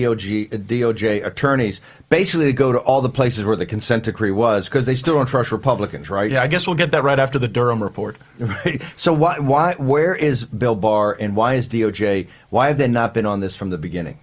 DOJ attorneys basically to go to all the places where the consent decree was because they still don't trust Republicans, right? Yeah, I guess we'll get that right after the Durham report. Right. So where is Bill Barr and why is DOJ, why have they not been on this from the beginning?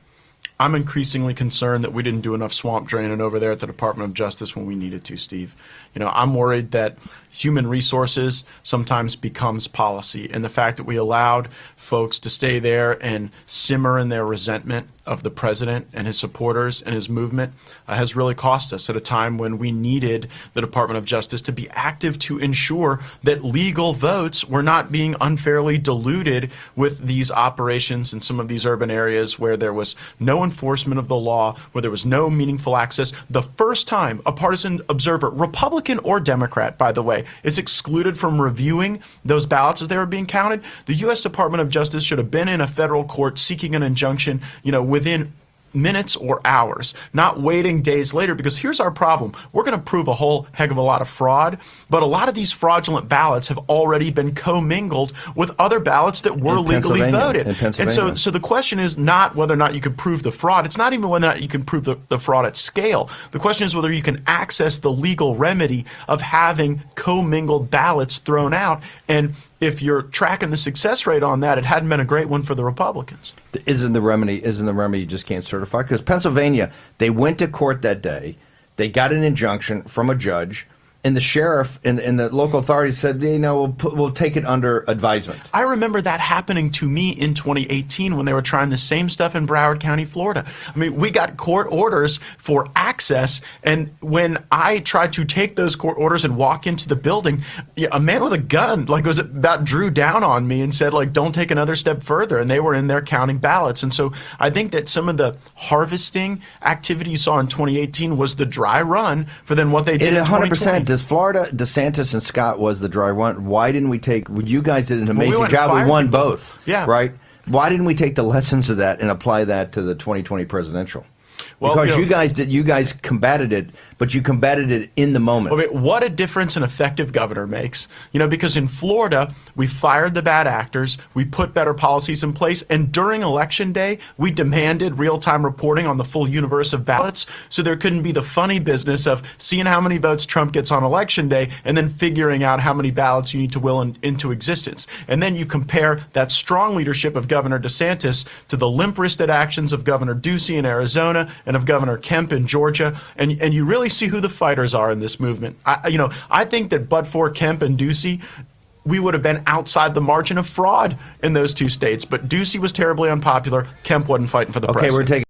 I'm increasingly concerned that we didn't do enough swamp draining over there at the Department of Justice when we needed to, Steve. You know, I'm worried that human resources sometimes becomes policy, and the fact that we allowed folks to stay there and simmer in their resentment of the president and his supporters and his movement has really cost us at a time when we needed the Department of Justice to be active to ensure that legal votes were not being unfairly diluted with these operations in some of these urban areas where there was no enforcement of the law, where there was no meaningful access. The first time a partisan observer, Republican or Democrat, by the way, is excluded from reviewing those ballots as they were being counted, the U.S. Department of Justice should have been in a federal court seeking an injunction, you know, within minutes or hours, not waiting days later, because here's our problem. We're going to prove a whole heck of a lot of fraud, but a lot of these fraudulent ballots have already been commingled with other ballots that were legally voted. And so the question is not whether or not you can prove the fraud. It's not even whether or not you can prove the fraud at scale. The question is whether you can access the legal remedy of having commingled ballots thrown out. And if you're tracking the success rate on that, it hadn't been a great one for the Republicans. Isn't the remedy you just can't certify? Because Pennsylvania, they went to court that day, they got an injunction from a judge, and the sheriff and the local authorities said, you know, we'll take it under advisement. I remember that happening to me in 2018 when they were trying the same stuff in Broward County, Florida. I mean, we got court orders for access, and when I tried to take those court orders and walk into the building, a man with a gun, like, was about drew down on me and said, like, don't take another step further, and they were in there counting ballots. And so I think that some of the harvesting activity you saw in 2018 was the dry run for then what they did in 2020. Does Florida, DeSantis and Scott was the dry one? Why didn't we take, you guys did an amazing job. We won both. Yeah. Right? Why didn't we take the lessons of that and apply that to the 2020 presidential? Well, because you guys combated it, but you combated it in the moment. Well, what a difference an effective governor makes. You know, because in Florida, we fired the bad actors, we put better policies in place, and during Election Day, we demanded real-time reporting on the full universe of ballots, so there couldn't be the funny business of seeing how many votes Trump gets on Election Day and then figuring out how many ballots you need to will into existence. And then you compare that strong leadership of Governor DeSantis to the limp-wristed actions of Governor Ducey in Arizona and of Governor Kemp in Georgia, and you really see who the fighters are in this movement. I think that but for Kemp and Ducey, we would have been outside the margin of fraud in those two states. But Ducey was terribly unpopular. Kemp wasn't fighting for the president. We're taking